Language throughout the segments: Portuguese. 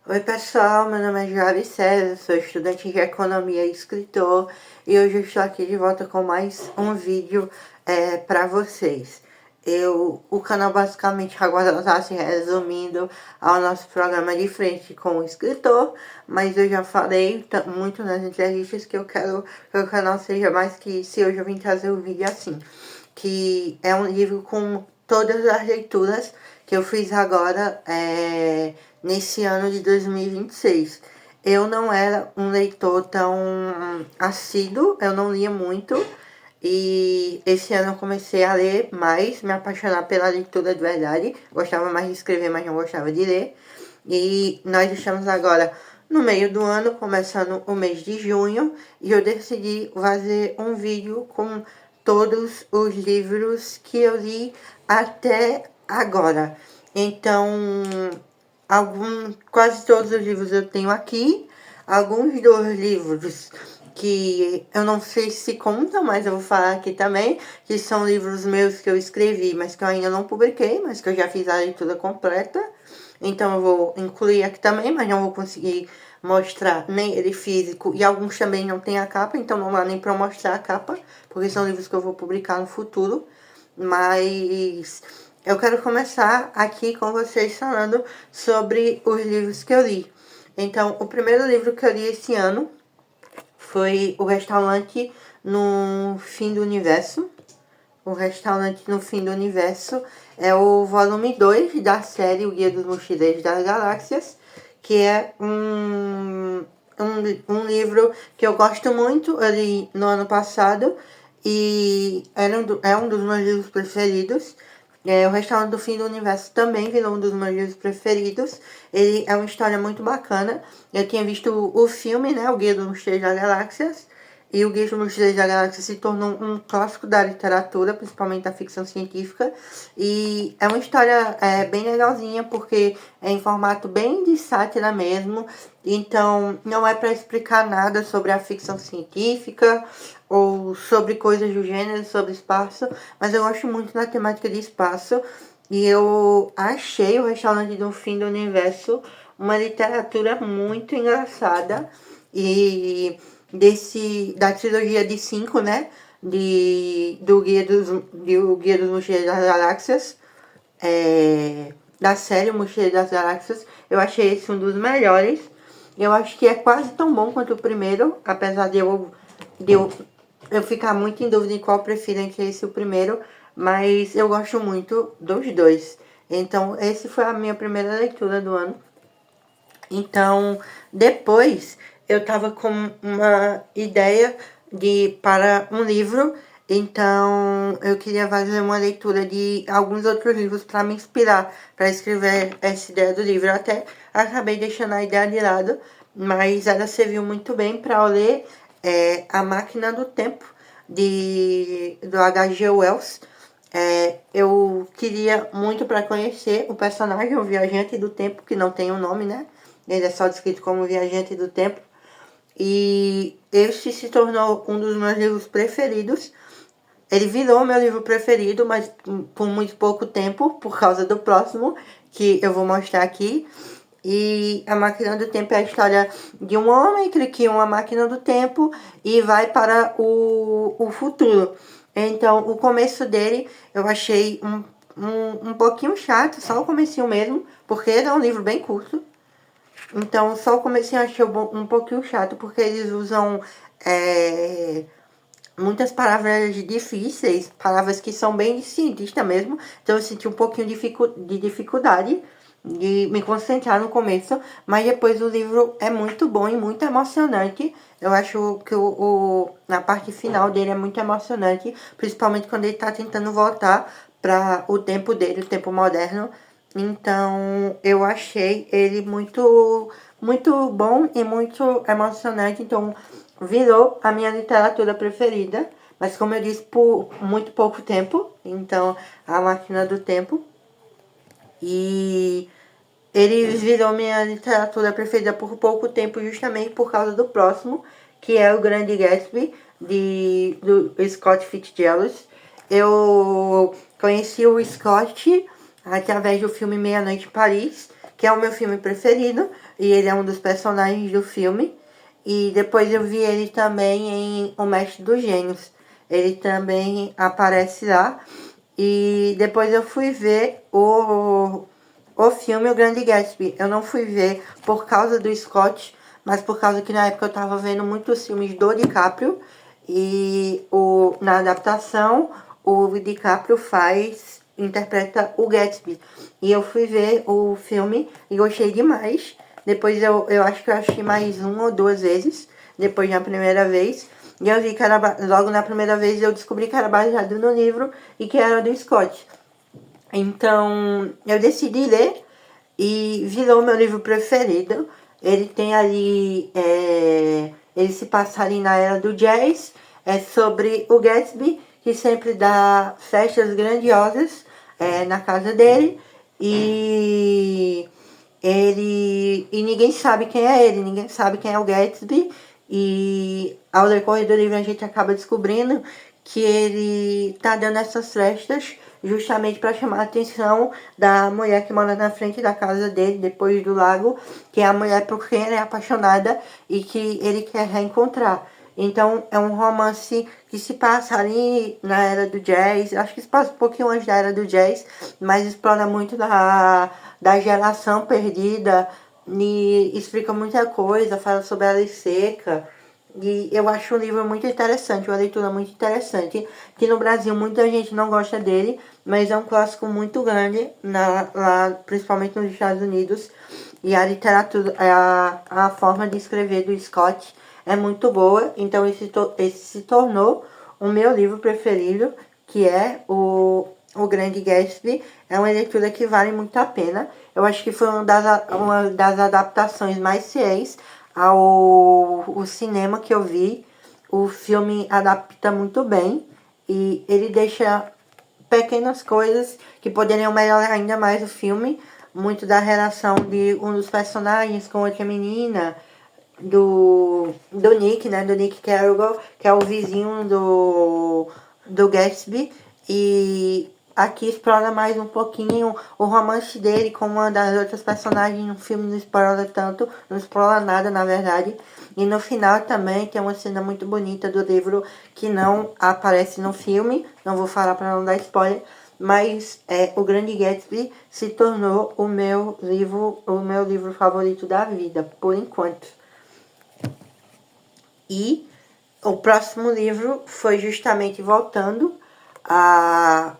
Oi pessoal, meu nome é Joab César, sou estudante de economia e escritor e hoje eu estou aqui de volta com mais um vídeo para vocês. O canal basicamente agora está se resumindo ao nosso programa de frente com o escritor, mas eu já falei muito nas entrevistas que eu quero que o canal seja mais que isso e hoje eu vim trazer um vídeo assim, que é um livro com todas as leituras que eu fiz agora nesse ano de 2026. Eu não era um leitor tão assíduo, eu não lia muito. E esse ano eu comecei a ler mais, me apaixonar pela leitura de verdade. Gostava mais de escrever, mas não gostava de ler. E nós estamos agora no meio do ano, começando o mês de junho, e eu decidi fazer um vídeo com todos os livros que eu li até agora. Então, quase todos os livros eu tenho aqui. Alguns dos livros que eu não sei se conta, mas eu vou falar aqui também, que são livros meus que eu escrevi, mas que eu ainda não publiquei, mas que eu já fiz a leitura completa. Então eu vou incluir aqui também, mas não vou conseguir mostrar nem ele físico. E alguns também não tem a capa, então não dá nem para mostrar a capa, porque são livros que eu vou publicar no futuro. Mas eu quero começar aqui com vocês falando sobre os livros que eu li. Então, o primeiro livro que eu li esse ano foi O Restaurante no Fim do Universo. O Restaurante no Fim do Universo é o volume 2 da série O Guia dos Mochileiros das Galáxias, que é um livro que eu gosto muito, eu li no ano passado e é um dos meus livros preferidos. O Restaurante do Fim do Universo também virou um dos meus livros preferidos. Ele é uma história muito bacana. Eu tinha visto o filme, né, O Guia dos Mochileiros das Galáxias, e o Guia dos Mochileiros da Galáxia se tornou um clássico da literatura, principalmente da ficção científica. E é uma história bem legalzinha, porque é em formato bem de sátira mesmo. Então, não é para explicar nada sobre a ficção científica ou sobre coisas do gênero, sobre espaço. Mas eu gosto muito da temática de espaço. E eu achei O Restaurante do Fim do Universo uma literatura muito engraçada. Da trilogia de 5, né? Do Guia dos Mochileiros das Galáxias. Da série Mochileiro das Galáxias. Eu achei esse um dos melhores. Eu acho que é quase tão bom quanto o primeiro, apesar de eu ficar muito em dúvida em qual eu prefiro entre esse e o primeiro, mas eu gosto muito dos dois. Então, esse foi a minha primeira leitura do ano. Então, depois eu tava com uma ideia para um livro, então eu queria fazer uma leitura de alguns outros livros para me inspirar para escrever essa ideia do livro. Eu até acabei deixando a ideia de lado, mas ela serviu muito bem para eu ler A Máquina do Tempo, do H.G. Wells. Eu queria muito para conhecer o personagem, o Viajante do Tempo, que não tem um nome, né? Ele é só descrito como Viajante do Tempo. E este se tornou um dos meus livros preferidos. Ele virou meu livro preferido, mas por muito pouco tempo, por causa do próximo, que eu vou mostrar aqui. E A Máquina do Tempo é a história de um homem que cria uma máquina do tempo e vai para o futuro. Então, o começo dele eu achei um pouquinho chato, só o comecinho mesmo, porque ele é um livro bem curto. Então, só o comecinho eu achei um pouquinho chato, porque eles usam muitas palavras difíceis, palavras que são bem de cientista mesmo. Então, eu senti um pouquinho de dificuldade de me concentrar no começo, mas depois o livro é muito bom e muito emocionante. Eu acho que na parte final dele é muito emocionante, principalmente quando ele está tentando voltar para o tempo dele, o tempo moderno. Então, eu achei ele muito bom e muito emocionante. Então, virou a minha literatura preferida. Mas, como eu disse, por muito pouco tempo. Então, A Máquina do Tempo. E ele virou minha literatura preferida por pouco tempo, justamente por causa do próximo, que é O Grande Gatsby, do Scott Fitzgerald. Eu conheci o Scott através do filme Meia Noite em Paris, que é o meu filme preferido, e ele é um dos personagens do filme. E depois eu vi ele também em O Mestre dos Gênios. Ele também aparece lá. E depois eu fui ver o filme O Grande Gatsby. Eu não fui ver por causa do Scott, mas por causa que na época eu tava vendo muitos filmes do DiCaprio. E na adaptação, o DiCaprio interpreta o Gatsby. E eu fui ver o filme e gostei demais. Depois eu acho que eu assisti mais uma ou duas vezes, depois da primeira vez. E eu vi que logo na primeira vez eu descobri que era baseado no livro e que era do Scott. Então eu decidi ler e virou meu livro preferido. Ele tem ali, ele se passa ali na era do jazz, é sobre o Gatsby, que sempre dá festas grandiosas na casa dele, e ninguém sabe quem é ele, ninguém sabe quem é o Gatsby, e ao decorrer do livro a gente acaba descobrindo que ele tá dando essas festas justamente para chamar a atenção da mulher que mora na frente da casa dele, depois do lago, que é a mulher por quem ele é apaixonada e que ele quer reencontrar. Então é um romance que se passa ali na era do jazz, acho que se passa um pouquinho antes da era do jazz, mas explora muito da geração perdida e explica muita coisa, fala sobre a lei seca. E eu acho um livro muito interessante, uma leitura muito interessante, que no Brasil muita gente não gosta dele, mas é um clássico muito grande, lá, principalmente nos Estados Unidos. E a literatura, a forma de escrever do Scott é muito boa, então esse se tornou o meu livro preferido, que é o Grande Gatsby. É uma leitura que vale muito a pena. Eu acho que foi uma das adaptações mais fiéis ao cinema que eu vi. O filme adapta muito bem e ele deixa pequenas coisas que poderiam melhorar ainda mais o filme. Muito da relação de um dos personagens com outra menina, do Nick, né? Do Nick Carroll, que é o vizinho do Gatsby. E aqui explora mais um pouquinho o romance dele com uma das outras personagens. No filme não explora tanto, não explora nada na verdade. E no final também tem uma cena muito bonita do livro que não aparece no filme. Não vou falar para não dar spoiler. Mas o Grande Gatsby se tornou o meu livro favorito da vida, por enquanto. E o próximo livro foi justamente voltando a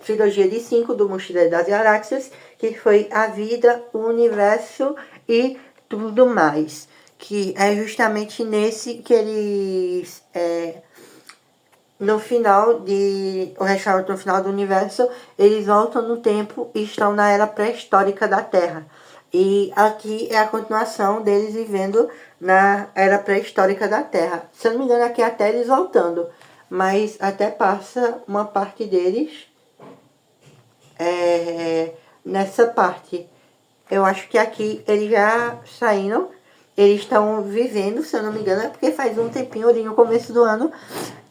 trilogia de 5 do Mochileiro das Galáxias, que foi A Vida, o Universo e Tudo Mais. Que é justamente nesse que eles... no final no final do universo, eles voltam no tempo e estão na era pré-histórica da Terra. E aqui é a continuação deles vivendo na era pré-histórica da Terra. Se eu não me engano, aqui é até eles voltando, mas até passa uma parte deles nessa parte. Eu acho que aqui eles já saíram, eles estão vivendo, se eu não me engano, é porque faz um tempinho ali no começo do ano.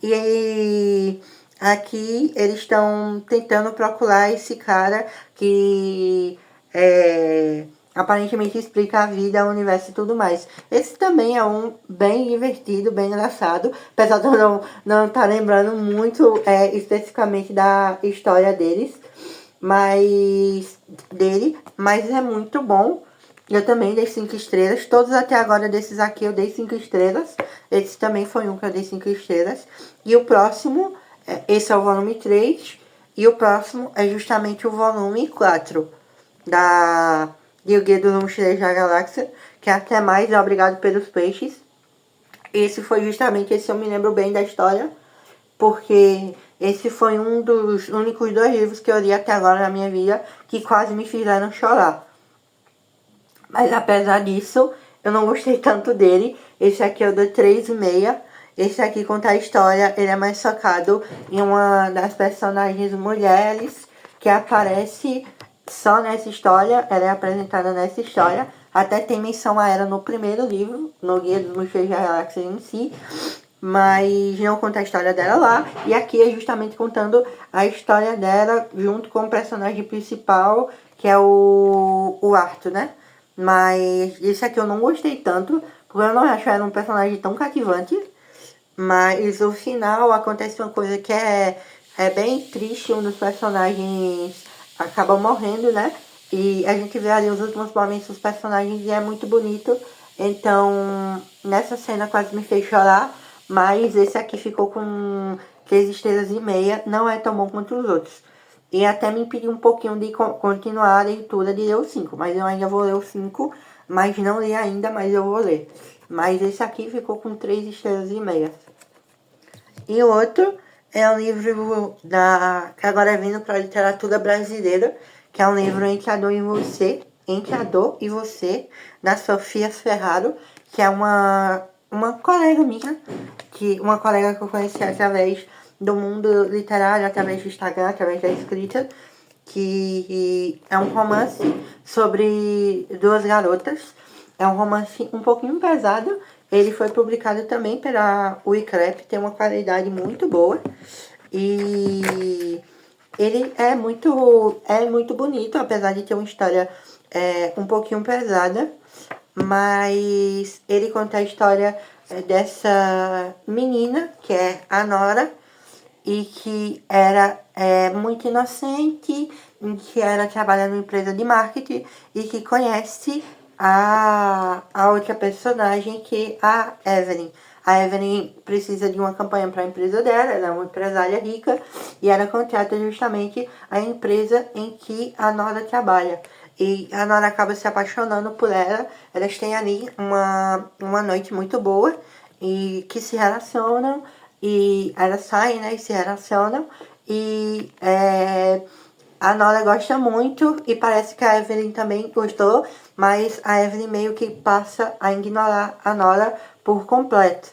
E aqui eles estão tentando procurar esse cara que aparentemente explica a vida, o universo e tudo mais. Esse também é um bem divertido, bem engraçado, apesar de eu não estar lembrando muito especificamente da história mas é muito bom. Eu também dei 5 estrelas. Todos até agora desses aqui eu dei 5 estrelas. Esse também foi um que eu dei 5 estrelas. E o próximo, esse é o volume 3. E o próximo é justamente o volume 4 de O Guia do Mochileiro da Galáxia, que é Até Mais, Obrigado pelos Peixes. Esse eu me lembro bem da história, porque esse foi um dos únicos 2 livros que eu li até agora na minha vida que quase me fizeram chorar. Mas apesar disso, eu não gostei tanto dele. Esse aqui eu dou 3,5. Esse aqui conta a história, ele é mais focado em uma das personagens mulheres que aparece só nessa história. Ela é apresentada nessa história. Até tem menção a ela no primeiro livro, no Guia dos Mochileiros da Galáxia em si. Mas não conta a história dela lá. E aqui é justamente contando a história dela junto com o personagem principal, que é o Arthur, né? Mas esse aqui eu não gostei tanto, porque eu não acho ela um personagem tão cativante. Mas no final acontece uma coisa que é bem triste, um dos personagens acaba morrendo, né? E a gente vê ali os últimos momentos dos personagens e é muito bonito. Então, nessa cena quase me fez chorar, mas esse aqui ficou com 3 estrelas e meia, não é tão bom quanto os outros. E até me impediu um pouquinho de continuar a leitura de ler o 5, mas eu ainda vou ler o 5, mas não li ainda, mas eu vou ler. Mas esse aqui ficou com 3 estrelas e meia. E o outro é um livro que agora é vindo para a literatura brasileira, que é um livro Entre a Dor e Você, Entre a Dor e Você, da Sofia Ferraro, que é uma colega minha, uma colega que eu conheci através do mundo literário, através do Instagram, através da escrita, que é um romance sobre duas garotas. É um romance um pouquinho pesado. Ele foi publicado também pela Wiclap, tem uma qualidade muito boa. E ele é muito bonito, apesar de ter uma história um pouquinho pesada. Mas ele conta a história dessa menina, que é a Nora, e que era muito inocente, e que ela trabalha numa empresa de marketing e que conhece a outra personagem, que é a Evelyn. A Evelyn precisa de uma campanha para a empresa dela, ela é uma empresária rica e ela contrata justamente a empresa em que a Nora trabalha. E a Nora acaba se apaixonando por ela, elas têm ali uma noite muito boa e que se relacionam. E elas saem, né, e se relacionam. E a Nora gosta muito e parece que a Evelyn também gostou, mas a Evelyn meio que passa a ignorar a Nora por completo.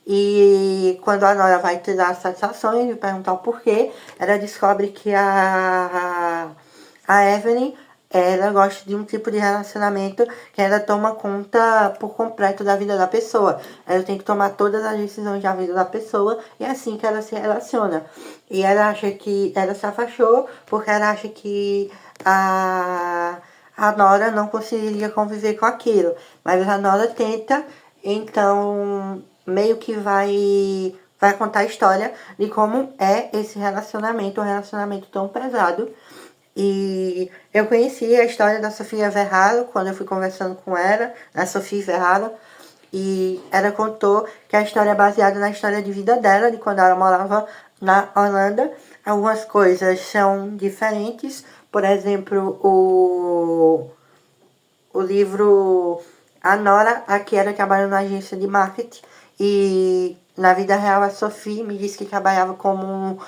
E quando a Nora vai tirar as satisfações e perguntar o porquê, ela descobre que a Evelyn, ela gosta de um tipo de relacionamento que ela toma conta por completo da vida da pessoa. Ela tem que tomar todas as decisões da vida da pessoa e é assim que ela se relaciona. E ela acha que ela se afastou porque ela acha que a Nora não conseguiria conviver com aquilo. Mas a Nora tenta, então meio que vai contar a história de como é esse relacionamento, um relacionamento tão pesado. E eu conheci a história da Sofia Ferraro quando eu fui conversando com ela, a Sofia Ferraro, e ela contou que a história é baseada na história de vida dela, de quando ela morava na Holanda. Algumas coisas são diferentes, por exemplo, o livro A Nora, aqui ela trabalha na agência de marketing, e na vida real a Sofia me disse que trabalhava como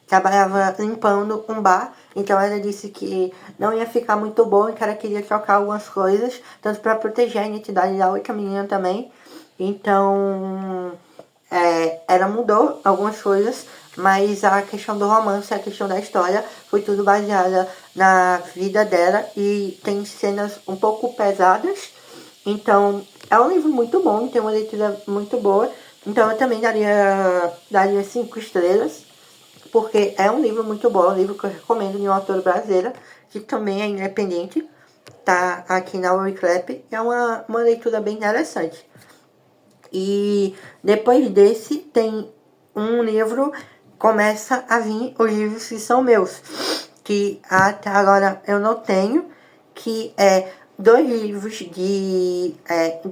trabalhava limpando um bar, então ela disse que não ia ficar muito bom e que ela queria trocar algumas coisas, tanto para proteger a identidade da outra menina também. Então ela mudou algumas coisas, mas a questão do romance, a questão da história, foi tudo baseada na vida dela e tem cenas um pouco pesadas. Então é um livro muito bom, tem uma leitura muito boa. Então eu também daria 5 estrelas, porque é um livro muito bom, um livro que eu recomendo de uma autora brasileira, que também é independente, tá aqui na Wiclap, é uma leitura bem interessante. E depois desse tem um livro, começa a vir os livros que são meus, que até agora eu não tenho, que é 2 livros de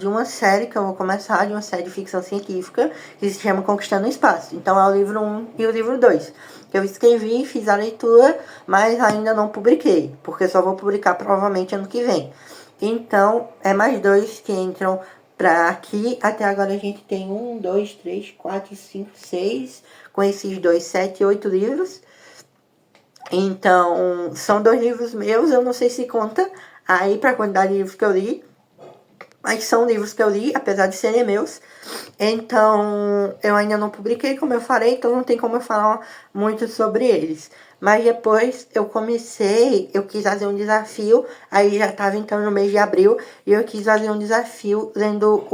uma série que eu vou começar, de uma série de ficção científica, que se chama Conquistando o Espaço. Então é o livro 1 e o livro 2. Que eu escrevi, fiz a leitura, mas ainda não publiquei, porque só vou publicar provavelmente ano que vem. Então, é mais 2 que entram para aqui. Até agora a gente tem 1, 2, 3, 4, 5, 6. Com esses 2, 7, 8 livros. Então, são 2 livros meus, eu não sei se conta aí para a quantidade de livros que eu li, mas são livros que eu li, apesar de serem meus. Então, eu ainda não publiquei, como eu falei, então não tem como eu falar muito sobre eles. Mas depois eu quis fazer um desafio, aí já estava entrando no mês de abril, e eu quis fazer um desafio lendo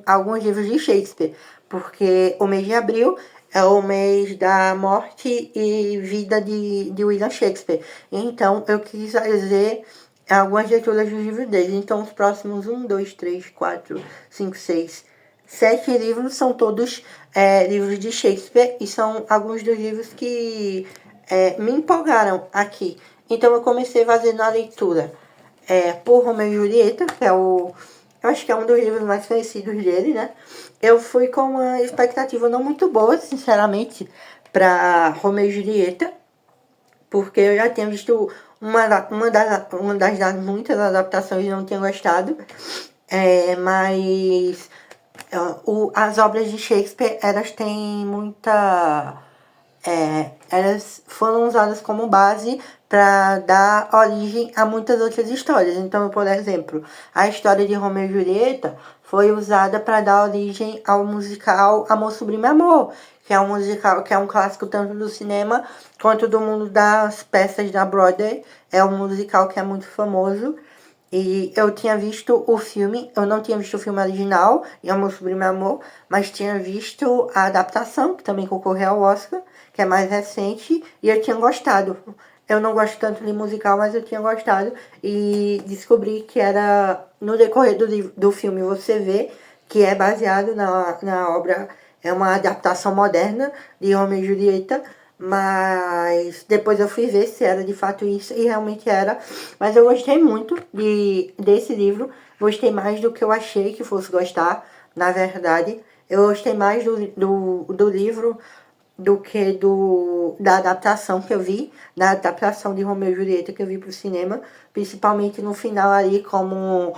alguns livros de Shakespeare, porque o mês de abril é o mês da morte e vida de William Shakespeare. Então, eu quis trazer algumas leituras dos livros dele. Então, os próximos 7 livros são todos livros de Shakespeare e são alguns dos livros que me empolgaram aqui. Então, eu comecei fazendo a leitura por Romeu e Julieta, que é o... Eu acho que é um dos livros mais conhecidos dele, né? Eu fui com uma expectativa não muito boa, sinceramente, para Romeu e Julieta, porque eu já tinha visto das muitas adaptações e não tinha gostado. Mas as obras de Shakespeare, elas têm muita... elas foram usadas como base para dar origem a muitas outras histórias. Então, por exemplo, a história de Romeu e Julieta foi usada para dar origem ao musical Amor Sublime Amor, que é um musical, que é um clássico tanto do cinema quanto do mundo das peças da Broadway. É um musical que é muito famoso. E eu tinha visto o filme, eu não tinha visto o filme original, em Amor Sublime Amor, mas tinha visto a adaptação, que também concorreu ao Oscar, que é mais recente, e eu tinha gostado. Eu não gosto tanto de musical, mas eu tinha gostado e descobri que era, no decorrer do filme, você vê que é baseado na obra, é uma adaptação moderna de Romeu e Julieta, mas depois eu fui ver se era de fato isso, e realmente era. Mas eu gostei muito desse livro, gostei mais do que eu achei que fosse gostar, na verdade. Eu gostei mais do livro do que da adaptação que eu vi, da adaptação de Romeu e Julieta que eu vi pro cinema, principalmente no final ali, como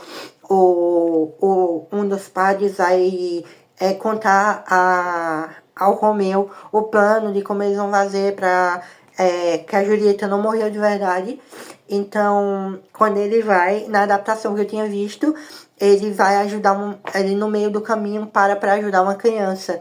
um dos padres vai contar ao Romeu o plano de como eles vão fazer para que a Julieta não morreu de verdade. Então, quando ele vai, na adaptação que eu tinha visto, ele vai ajudar, ele no meio do caminho para ajudar uma criança.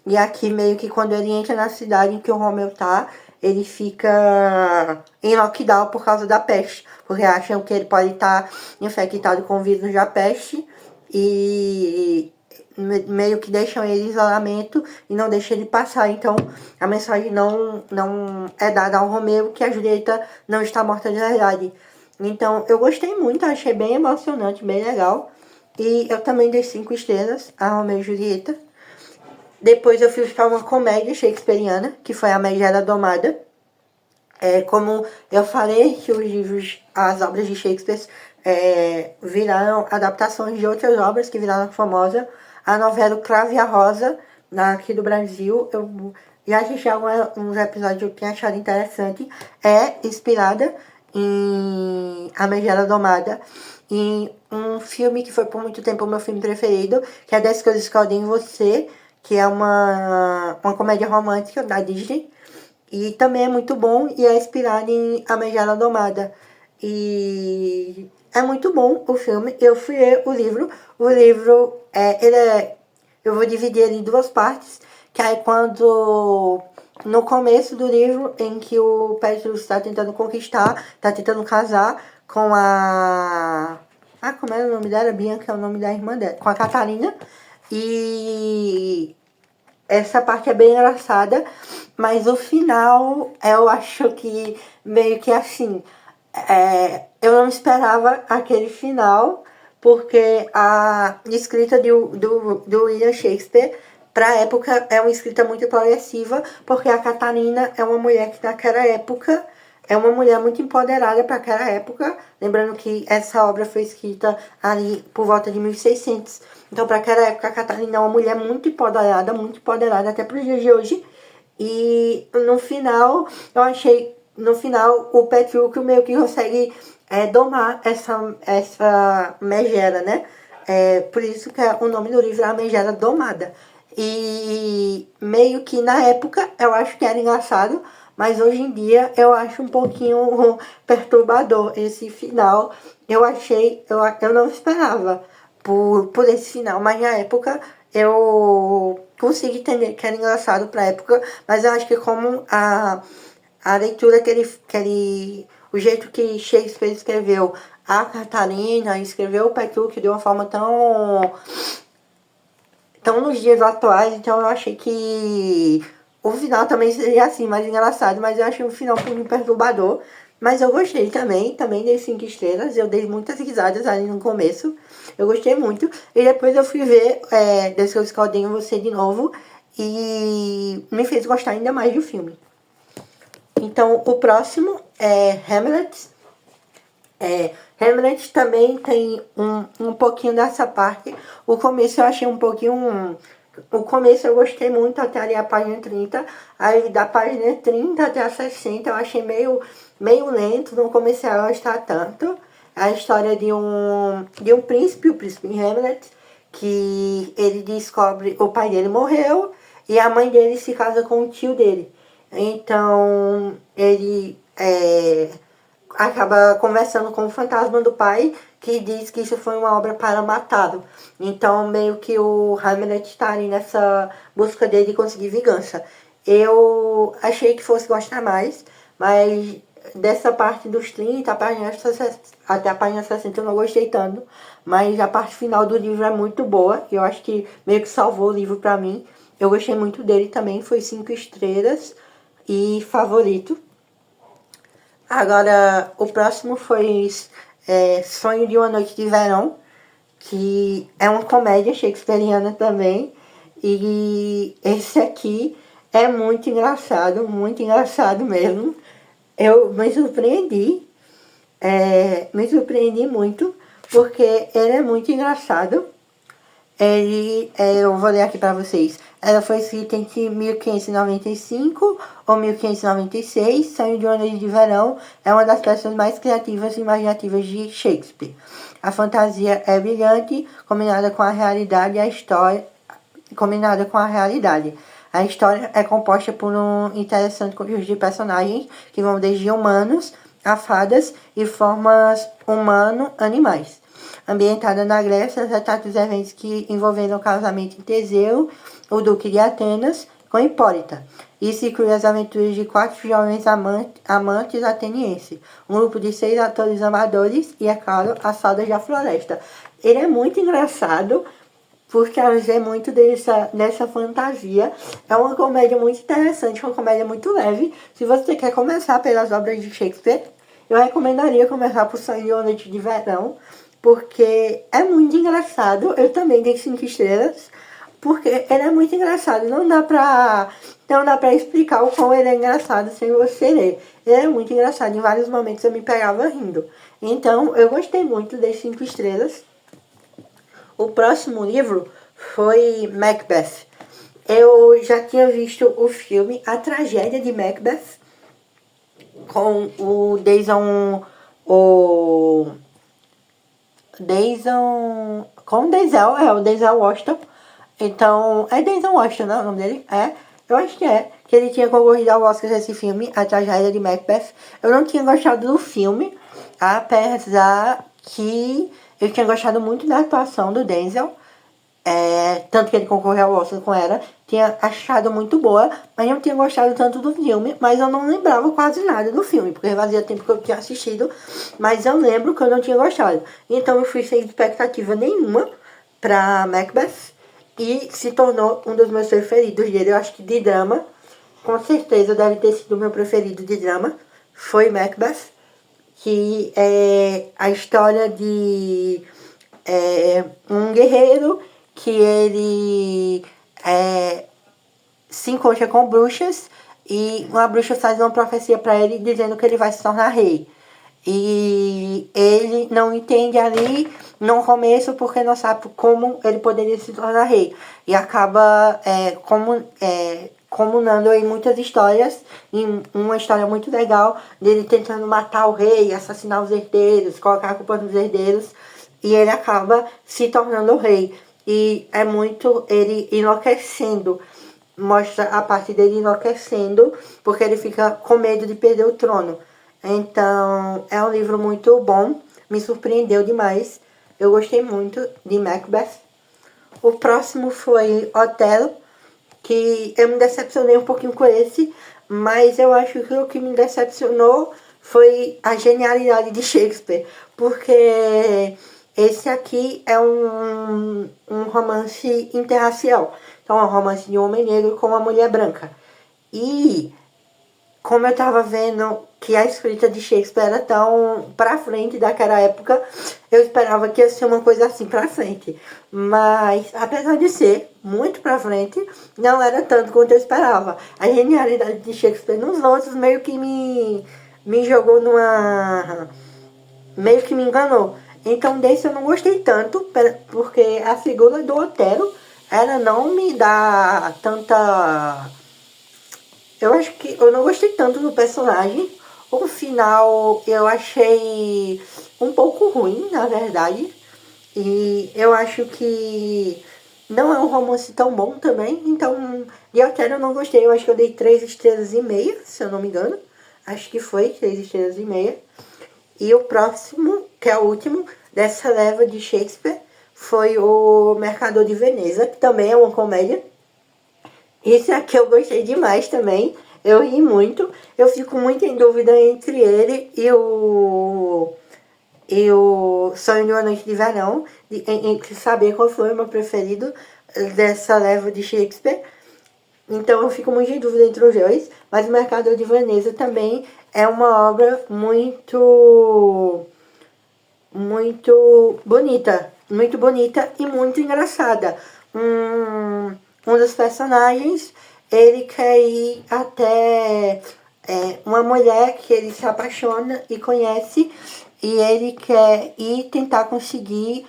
E aqui meio que quando ele entra na cidade em que o Romeu tá, ele fica em lockdown por causa da peste, porque acham que ele pode estar infectado com o vírus da peste e meio que deixam ele em isolamento e não deixam ele passar. Então a mensagem não é dada ao Romeu que a Julieta não está morta de verdade. Então eu gostei muito, achei bem emocionante, bem legal. E eu também dei 5 estrelas a Romeu e Julieta. Depois eu fui para uma comédia shakespeariana, que foi A Megera Domada. Como eu falei que os livros, as obras de Shakespeare viraram adaptações de outras obras que viraram famosas. A novela O Cravo e a Rosa, aqui do Brasil, eu já assisti alguns episódios que eu tinha achado interessante. É inspirada em A Megera Domada, em um filme que foi por muito tempo o meu filme preferido, que é 10 Coisas que eu odeio em Você, que é uma comédia romântica da Disney. E também é muito bom e é inspirado em A Megera Domada. E é muito bom o filme. Eu fui ler o livro. O livro, eu vou dividir ele em duas partes. Que aí quando... No começo do livro, em que o Petrus está tentando conquistar, está tentando casar com a... como era o nome dela? Bianca é o nome da irmã dela. Com a Catarina. E essa parte é bem engraçada, mas o final eu acho que meio que assim, eu não esperava aquele final, porque a escrita do William Shakespeare para a época é uma escrita muito progressiva, porque a Catarina é uma mulher que naquela época é uma mulher muito empoderada para aquela época, lembrando que essa obra foi escrita ali por volta de 1600. Então, para aquela época, a Catarina é uma mulher muito empoderada até para os dias de hoje. E no final, eu achei, no final, o Petrúquio meio que consegue domar essa megera, né? Por isso que o nome do livro é A Megera Domada. E meio que na época eu acho que era engraçado, mas hoje em dia eu acho um pouquinho perturbador esse final. Eu não esperava por esse final, mas na época eu consigo entender que era engraçado pra época, mas eu acho que como a leitura o jeito que Shakespeare escreveu a Catarina, escreveu o Petrúquio de uma forma tão nos dias atuais, então eu achei que O final também seria assim, mais engraçado, mas eu achei o final um pouquinho perturbador. Mas eu gostei também dei 5 estrelas, eu dei muitas risadas ali no começo. Eu gostei muito. E depois eu fui ver Desse Eu Escaldinho Você de novo e me fez gostar ainda mais do filme. Então, o próximo é Hamlet. Hamlet também tem um pouquinho dessa parte. O começo eu achei um pouquinho. O começo eu gostei muito até ali a página 30. Aí da página 30 até a 60 eu achei meio lento. Não comecei a gostar tanto. A história de um príncipe, o príncipe Hamlet, que ele descobre o pai dele morreu e a mãe dele se casa com o tio dele. Então ele acaba conversando com o fantasma do pai, que diz que isso foi uma obra para matá-lo. Então, meio que o Hamlet está ali nessa busca dele de conseguir vingança. Eu achei que fosse gostar mais, mas dessa parte dos 30 até a página 60 eu não gostei tanto. Mas a parte final do livro é muito boa. Eu acho que meio que salvou o livro para mim. Eu gostei muito dele também, foi 5 estrelas e favorito. Agora, o próximo foi Sonho de uma Noite de Verão, que é uma comédia shakespeariana também. E esse aqui é muito engraçado mesmo. Eu me surpreendi muito, porque ele é muito engraçado. Eu vou ler aqui para vocês. Ela foi escrita entre 1595 ou 1596. Sonho de uma Noite de Verão é uma das peças mais criativas e imaginativas de Shakespeare. A fantasia é brilhante, combinada com a realidade, A história é composta por um interessante conjunto de personagens que vão desde humanos a fadas e formas humano-animais. Ambientada na Grécia, retrata os eventos que envolveram o casamento de Teseu, o duque de Atenas, com Hipólita. Isso inclui as aventuras de 4 jovens amantes atenienses, um grupo de 6 atores amadores e, é claro, as fadas da floresta. Ele é muito engraçado, porque é muito dessa fantasia. É uma comédia muito interessante, uma comédia muito leve. Se você quer começar pelas obras de Shakespeare, eu recomendaria começar por Sonho de uma Noite de Verão, porque é muito engraçado. Eu também dei 5 estrelas, porque ele é muito engraçado. Não dá pra explicar o quão ele é engraçado sem você ler. Ele é muito engraçado. Em vários momentos eu me pegava rindo. Então, eu gostei muito das 5 estrelas. O próximo livro foi Macbeth. Eu já tinha visto o filme A Tragédia de Macbeth, com o o Denzel Washington. Então, é Denzel Washington, não é o nome dele? Eu acho que é. Que ele tinha concorrido ao Oscar desse filme, A Tragédia de Macbeth. Eu não tinha gostado do filme, apesar que eu tinha gostado muito da atuação do Denzel. Tanto que ele concorreu ao Oscar com ela. Tinha achado muito boa, mas não tinha gostado tanto do filme. Mas eu não lembrava quase nada do filme, porque fazia tempo que eu tinha assistido. Mas eu lembro que eu não tinha gostado. Então eu fui sem expectativa nenhuma pra Macbeth. E se tornou um dos meus preferidos dele. Eu acho que de drama, com certeza deve ter sido o meu preferido de drama. Foi Macbeth, que é a história de um guerreiro que ele se encontra com bruxas e uma bruxa faz uma profecia para ele dizendo que ele vai se tornar rei. E ele não entende ali no começo porque não sabe como ele poderia se tornar rei. E acaba comunando em muitas histórias, em uma história muito legal dele tentando matar o rei, assassinar os herdeiros, colocar a culpa nos herdeiros, e ele acaba se tornando o rei. E é muito ele enlouquecendo, mostra a parte dele enlouquecendo, porque ele fica com medo de perder o trono. Então, é um livro muito bom, me surpreendeu demais. Eu gostei muito de Macbeth. O próximo foi Otelo, que eu me decepcionei um pouquinho com esse, mas eu acho que o que me decepcionou foi a genialidade de Shakespeare, porque esse aqui é um romance interracial. Então, é um romance de um homem negro com uma mulher branca. E como eu tava vendo que a escrita de Shakespeare era tão pra frente daquela época, eu esperava que ia ser uma coisa assim pra frente. Mas, apesar de ser muito pra frente, não era tanto quanto eu esperava. A genialidade de Shakespeare nos outros meio que me jogou numa... meio que me enganou. Então desse eu não gostei tanto, porque a figura do Otelo, ela não me dá tanta... Eu acho que eu não gostei tanto do personagem. O final eu achei um pouco ruim, na verdade. E eu acho que não é um romance tão bom também. Então, de Otelo eu não gostei. Eu acho que eu dei 3,5 estrelas, se eu não me engano. Acho que foi 3,5 estrelas. E o próximo, que é o último dessa leva de Shakespeare, foi o Mercador de Veneza, que também é uma comédia. Esse aqui eu gostei demais também. Eu ri muito. Eu fico muito em dúvida entre ele e o Sonho de uma Noite de Verão, entre saber qual foi o meu preferido dessa leva de Shakespeare. Então eu fico muito em dúvida entre os dois. Mas o Mercador de Veneza também é uma obra muito bonita e muito engraçada. Um dos personagens, ele quer ir até uma mulher que ele se apaixona e conhece, e ele quer ir tentar conseguir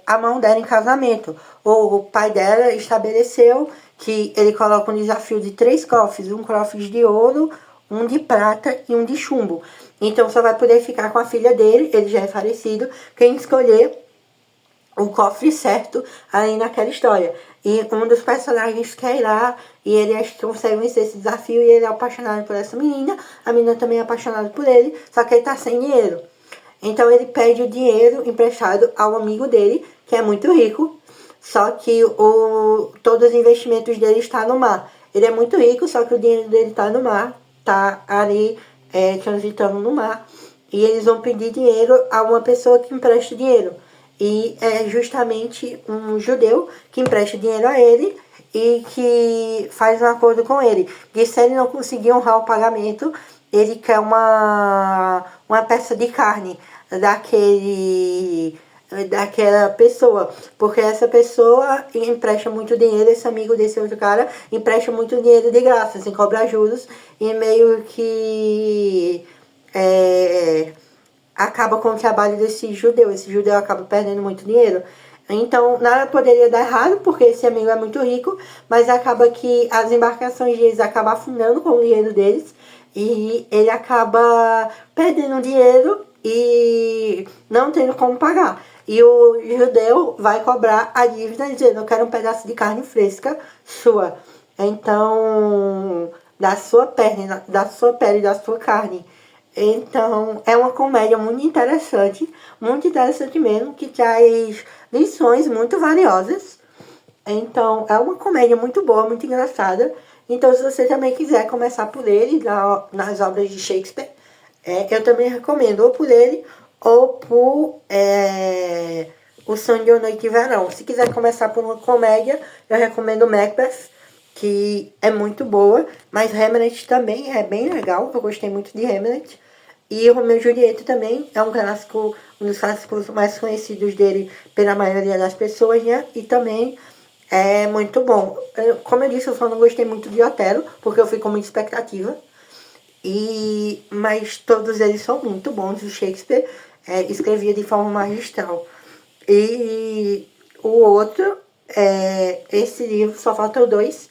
a mão dela em casamento. O pai dela estabeleceu que ele coloca um desafio de 3 cofres, um cofre de ouro, um de prata e um de chumbo. Então só vai poder ficar com a filha dele, ele já é falecido, quem escolher o cofre certo aí naquela história. E um dos personagens quer ir lá, e ele acha que consegue vencer esse desafio, e ele é apaixonado por essa menina, a menina também é apaixonada por ele, só que ele tá sem dinheiro. Então ele pede o dinheiro emprestado ao amigo dele, que é muito rico, só que todos os investimentos dele estão no mar. Ele é muito rico, só que o dinheiro dele está no mar, tá ali transitando no mar. E eles vão pedir dinheiro a uma pessoa que empresta dinheiro. E é justamente um judeu que empresta dinheiro a ele e que faz um acordo com ele. E se ele não conseguir honrar o pagamento, ele quer uma peça de carne daquela pessoa, porque essa pessoa empresta muito dinheiro, esse amigo desse outro cara empresta muito dinheiro de graça, sem cobrar juros, e meio que acaba com o trabalho desse judeu. Esse judeu acaba perdendo muito dinheiro. Então, nada poderia dar errado, porque esse amigo é muito rico, mas acaba que as embarcações deles acabam afundando com o dinheiro deles, e ele acaba perdendo dinheiro e não tendo como pagar. E o judeu vai cobrar a dívida dizendo: eu quero um pedaço de carne fresca sua. Então, da sua pele, da sua carne. Então, é uma comédia muito interessante mesmo, que traz lições muito valiosas. Então, é uma comédia muito boa, muito engraçada. Então, se você também quiser começar por ele, nas obras de Shakespeare, eu também recomendo ou por ele, ou por O Sonho de uma Noite de Verão. Se quiser começar por uma comédia, eu recomendo Macbeth, que é muito boa, mas Hamlet também é bem legal, eu gostei muito de Hamlet. E o Romeu e Julieta também é um clássico, um dos clássicos mais conhecidos dele pela maioria das pessoas, né? E também é muito bom. Como eu disse, eu só não gostei muito de Otelo, porque eu fui com muita expectativa. Mas todos eles são muito bons. O Shakespeare escrevia de forma magistral. E o outro, esse livro, só faltam 2,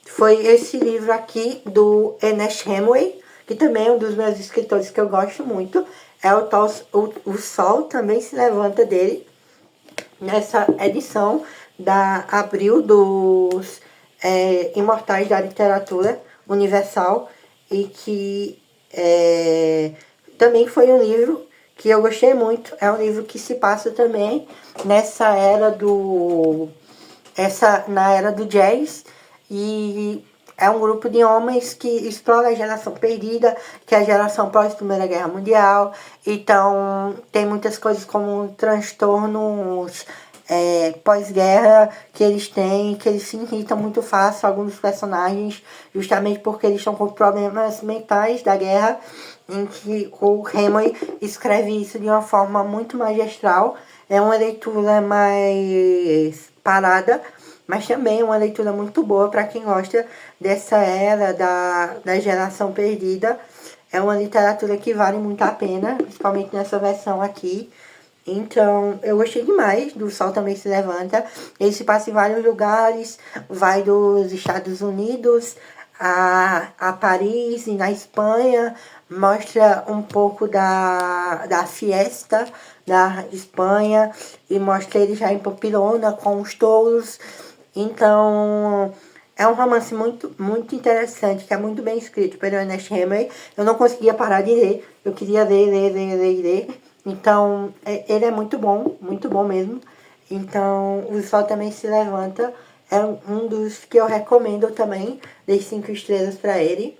foi esse livro aqui do Ernest Hemingway, que também é um dos meus escritores que eu gosto muito. É o Sol Também Se Levanta, dele, nessa edição da Abril dos Imortais da Literatura Universal, e que também foi um livro que eu gostei muito. É um livro que se passa também na era do jazz, e é um grupo de homens que explora a geração perdida, que é a geração pós-Primeira Guerra Mundial. Então, tem muitas coisas como transtornos pós-guerra que eles têm, que eles se irritam muito fácil, alguns dos personagens, justamente porque eles estão com problemas mentais da guerra, em que o Hemingway escreve isso de uma forma muito magistral. É uma leitura mais parada, mas também é uma leitura muito boa para quem gosta dessa era da geração perdida. É uma literatura que vale muito a pena, principalmente nessa versão aqui. Então, eu gostei demais do Sol Também Se Levanta. Ele se passa em vários lugares, vai dos Estados Unidos a Paris e na Espanha, mostra um pouco da fiesta da Espanha e mostra ele já em Pamplona com os touros. Então, é um romance muito interessante, que é muito bem escrito pelo Ernest Hemingway. Eu não conseguia parar de ler, eu queria ler. Então, ele é muito bom mesmo. Então, O Sol Também Se Levanta é um dos que eu recomendo também, dei 5 estrelas para ele.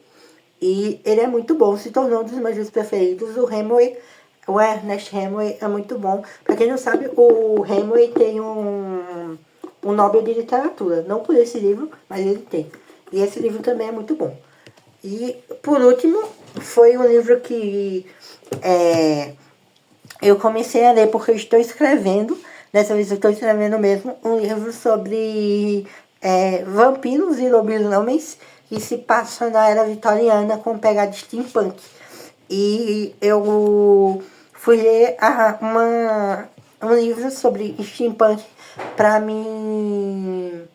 E ele é muito bom, se tornou um dos meus livros preferidos. O Ernest Hemingway é muito bom. Para quem não sabe, o Hemingway tem um Nobel de Literatura. Não por esse livro, mas ele tem. E esse livro também é muito bom. E, por último, foi um livro que eu comecei a ler porque eu estou escrevendo. Dessa vez eu estou escrevendo mesmo um livro sobre vampiros e lobisomens que se passa na era vitoriana com pegada steampunk. E eu fui ler um livro sobre steampunk para me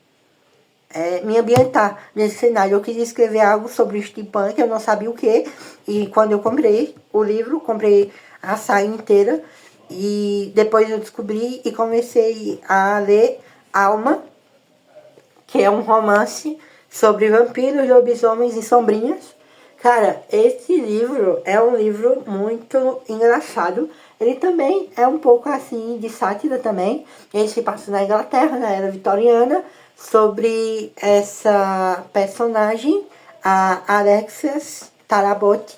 ambientar nesse cenário. Eu queria escrever algo sobre o steampunk, eu não sabia o que. E quando eu comprei o livro, comprei a saga inteira. E depois eu descobri e comecei a ler Alma, que é um romance sobre vampiros, lobisomens e sombrinhas. Cara, esse livro é um livro muito engraçado. Ele também é um pouco assim de sátira também. Ele se passa na Inglaterra, na era vitoriana, sobre essa personagem, a Alexias Tarabote,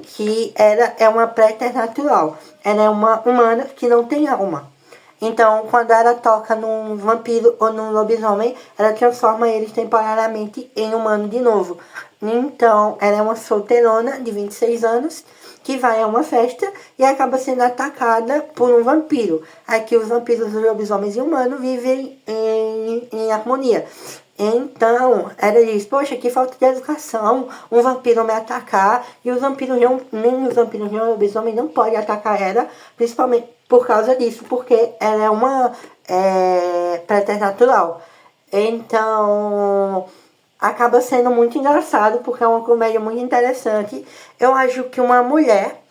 que é uma preternatural. Ela é uma humana que não tem alma. Então, quando ela toca num vampiro ou num lobisomem, ela transforma eles temporariamente em humano de novo. Então, ela é uma solteirona de 26 anos que vai a uma festa e acaba sendo atacada por um vampiro. Aqui os vampiros, os lobisomens e humanos vivem em harmonia. Então, ela diz, poxa, que falta de educação, um vampiro me atacar, e os vampiros nem os vampiros nem o lobisomem não podem atacar ela, principalmente por causa disso, porque ela é uma preternatural. Então, acaba sendo muito engraçado, porque é uma comédia muito interessante. Eu acho que uma mulher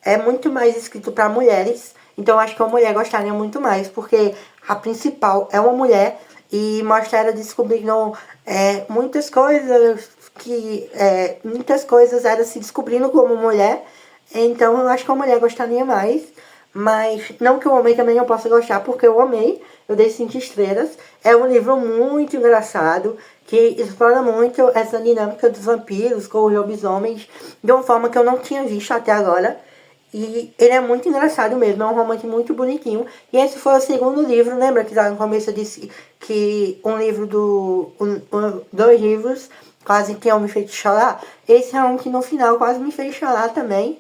é muito mais escrito para mulheres, então eu acho que uma mulher gostaria muito mais, porque a principal é uma mulher, e mostra ela descobrindo muitas coisas, muitas coisas ela se descobrindo como mulher. Então eu acho que a mulher gostaria mais, mas não que o homem também não possa gostar, porque eu amei, eu dei 5 estrelas. É um livro muito engraçado, que explora muito essa dinâmica dos vampiros com os lobisomens, de uma forma que eu não tinha visto até agora. E ele é muito engraçado mesmo, é um romance muito bonitinho. E esse foi o segundo livro, lembra que lá no começo eu disse que dois livros quase tinham me feito chorar? Esse é um que no final quase me fez chorar também.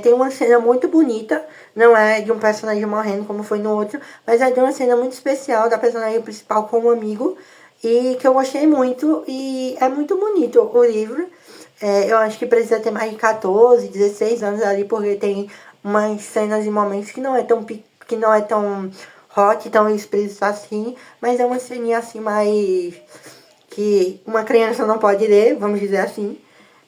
Tem uma cena muito bonita, não é de um personagem morrendo como foi no outro, mas é de uma cena muito especial da personagem principal com um amigo, e que eu gostei muito, e é muito bonito o livro. Eu acho que precisa ter mais de 14, 16 anos ali, porque tem umas cenas e momentos que não é tão hot, tão explícito assim, mas é uma ceninha assim mais que uma criança não pode ler, vamos dizer assim.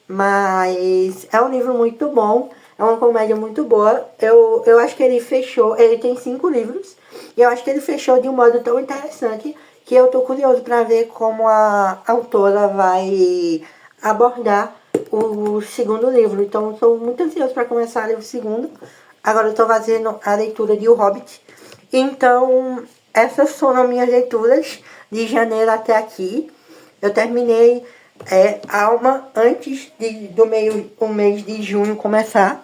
Mas é um livro muito bom, é uma comédia muito boa. Eu acho que ele fechou, ele tem 5 livros, e eu acho que ele fechou de um modo tão interessante que eu tô curioso para ver como a autora vai abordar o segundo livro. Então, estou muito ansioso para começar a ler o segundo. Agora eu estou fazendo a leitura de O Hobbit. Então, essas foram minhas leituras de janeiro até aqui. Eu terminei Alma antes do mês de junho começar.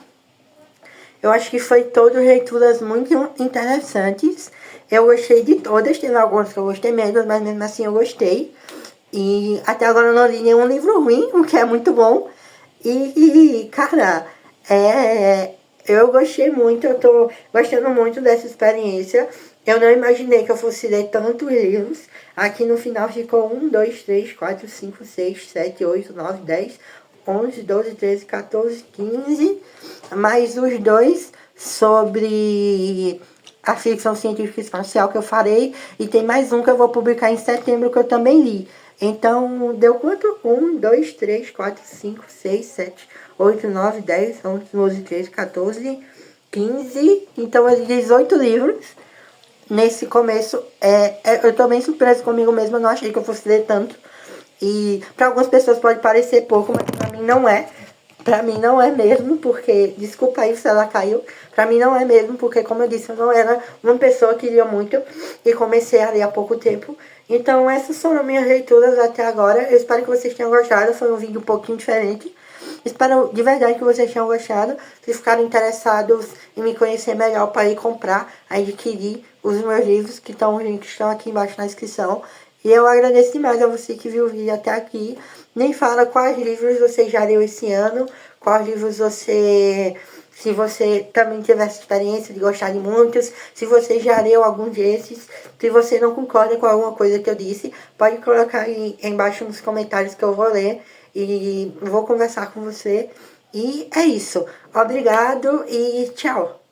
Eu acho que foi todas leituras muito interessantes. Eu gostei de todas, tem algumas que eu gostei menos, mas mesmo assim eu gostei. E até agora eu não li nenhum livro ruim, o que é muito bom. Cara, eu gostei muito, eu tô gostando muito dessa experiência. Eu não imaginei que eu fosse ler tantos livros. Aqui no final ficou 1, 2, 3, 4, 5, 6, 7, 8, 9, 10, 11, 12, 13, 14, 15. Mais os dois sobre a ficção científica espacial que eu farei. E tem mais um que eu vou publicar em setembro que eu também li. Então, deu quanto? 1, 2, 3, 4, 5, 6, 7, 8, 9, 10, 11, 12, 13, 14, 15. Então, eu li 18 livros nesse começo. Eu tô bem surpresa comigo mesma, eu não achei que eu fosse ler tanto. E para algumas pessoas pode parecer pouco, mas para mim não é. Pra mim não é mesmo, porque, desculpa aí se ela caiu, pra mim não é mesmo, porque como eu disse, eu não era uma pessoa que lia muito e comecei a ler há pouco tempo. Então essas foram minhas leituras até agora, eu espero que vocês tenham gostado, foi um vídeo um pouquinho diferente. Espero de verdade que vocês tenham gostado, se ficarem interessados em me conhecer melhor para ir comprar, adquirir os meus livros que estão aqui embaixo na descrição. E eu agradeço demais a você que viu o vídeo até aqui. Nem fala quais livros você já leu esse ano, quais livros você... Se você também teve essa experiência de gostar de muitos, se você já leu algum desses, se você não concorda com alguma coisa que eu disse, pode colocar aí embaixo nos comentários que eu vou ler e vou conversar com você. E é isso. Obrigado e tchau.